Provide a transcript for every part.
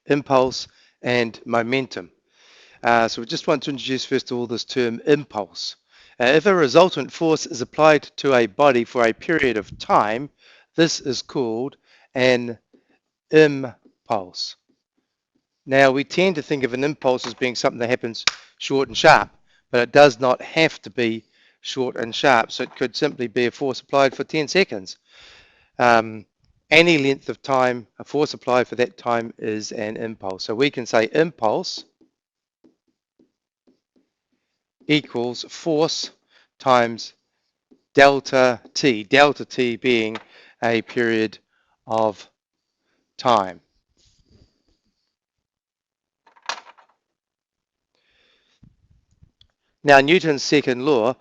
impulse, and momentum. So we just want to introduce first of all this term impulse. If a resultant force is applied to a body for a period of time, this is called an impulse. Now we tend to think of an impulse as being something that happens short and sharp, but it does not have to be short and sharp. So it could simply be a force applied for 10 seconds. Any length of time, a force applied for that time is an impulse. So we can say impulse equals force times delta t being a period of time. Now Newton's second law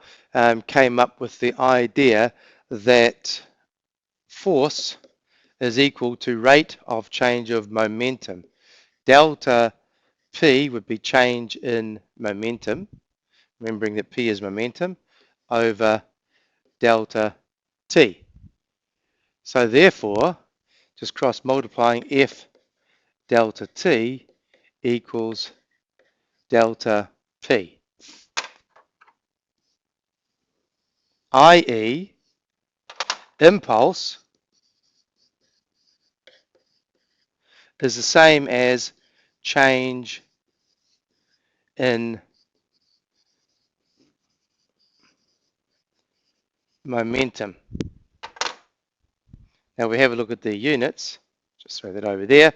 came up with the idea that force is equal to rate of change of momentum. Delta P would be change in momentum, remembering that P is momentum, over delta T. So therefore, just cross multiplying F delta T equals delta P, i.e. impulse is the same as change in momentum. Now we have a look at the units, just throw that over there.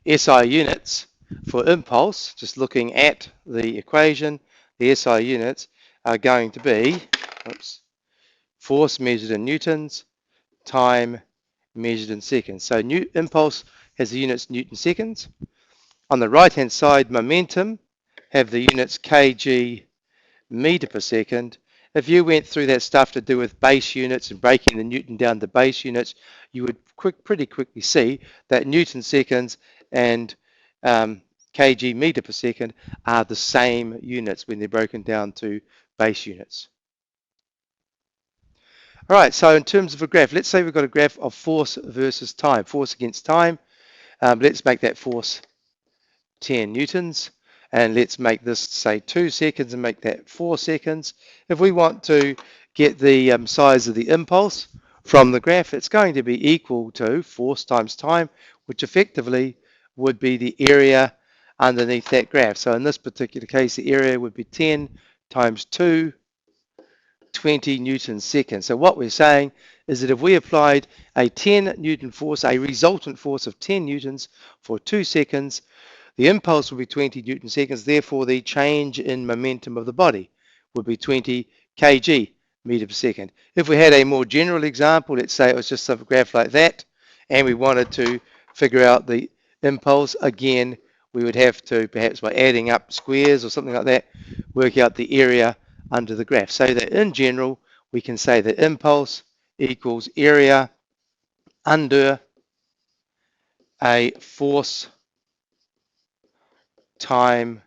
SI units for impulse, just looking at the equation, the SI units are going to be force measured in newtons, time measured in seconds. So impulse has the units Newton seconds. On the right hand side, momentum have the units kg meter per second. If you went through that stuff to do with base units and breaking the Newton down to base units, you would pretty quickly see that Newton seconds and kg meter per second are the same units when they're broken down to base units. All right, so in terms of a graph, let's say we've got a graph of force versus time, force against time. Let's make that force 10 newtons. And let's make this, say, 2 seconds and make that 4 seconds. If we want to get the size of the impulse from the graph, it's going to be equal to force times time, which effectively would be the area underneath that graph. So in this particular case, the area would be 10 times 2, 20 Newton seconds. So what we're saying is that if we applied a 10 Newton force, a resultant force of 10 Newtons for 2 seconds, the impulse would be 20 Newton seconds, therefore the change in momentum of the body would be 20 kg meter per second. If we had a more general example, let's say it was just a graph like that, and we wanted to figure out the impulse, again, we would have to, perhaps by adding up squares or something like that, work out the area under the graph. So that in general, we can say that impulse equals area under a force time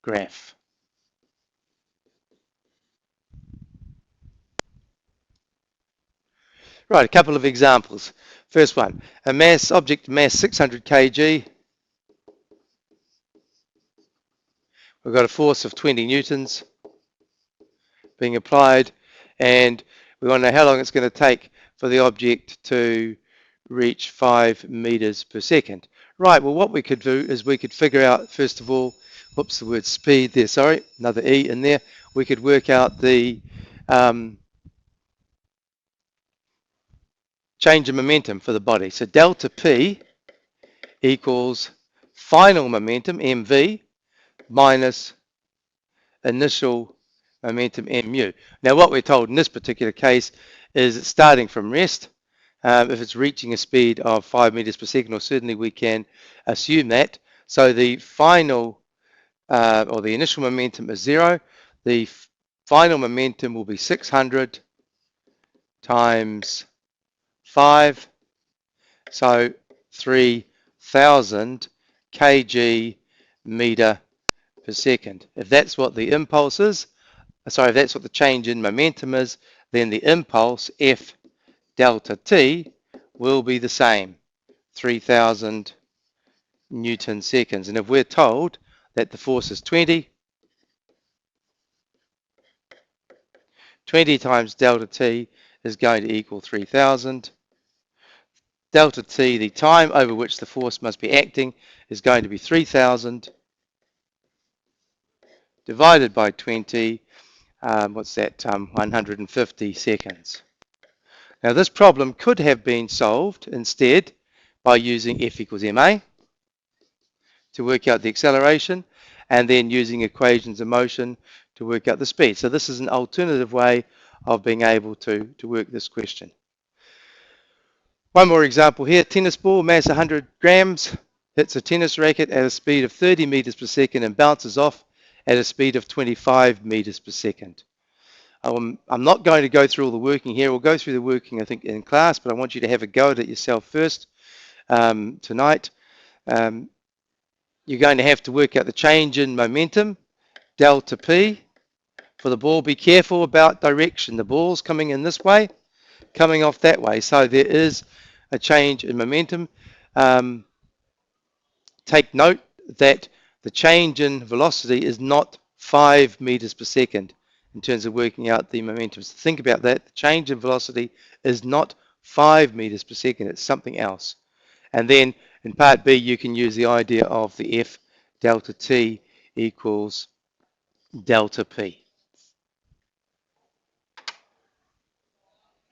graph. Right, a couple of examples. First one, a mass object mass 600 kg. We've got a force of 20 newtons being applied, and we want to know how long it's going to take for the object to reach 5 meters per second. Right, well what we could do is we could figure out, first of all, whoops, the word speed there, sorry, another E in there. We could work out the change in momentum for the body. So delta P equals final momentum, mv, minus initial momentum, mu. Now what we're told in this particular case is it's starting from rest. If it's reaching a speed of 5 meters per second, or certainly we can assume that. So the final or the initial momentum is 0. The final momentum will be 600 times 5, so 3,000 kg meter per second. If that's what the impulse is, sorry, if that's what the change in momentum is, then the impulse F delta T will be the same, 3,000 Newton seconds. And if we're told that the force is 20 times delta T is going to equal 3,000. Delta T, the time over which the force must be acting, is going to be 3,000 divided by 20. What's that? 150 seconds. Now this problem could have been solved instead by using F equals ma to work out the acceleration, and then using equations of motion to work out the speed. So this is an alternative way of being able to work this question. One more example here. Tennis ball, mass 100 grams, hits a tennis racket at a speed of 30 meters per second and bounces off at a speed of 25 meters per second. I'm not going to go through all the working here. We'll go through the working, I think, in class, but I want you to have a go at it yourself first tonight. You're going to have to work out the change in momentum, delta P, for the ball. Be careful about direction. The ball's coming in this way, coming off that way. So there is a change in momentum. Take note that the change in velocity is not 5 meters per second in terms of working out the momentum. So think about that. The change in velocity is not 5 meters per second. It's something else. And then in part B, you can use the idea of the F delta T equals delta P.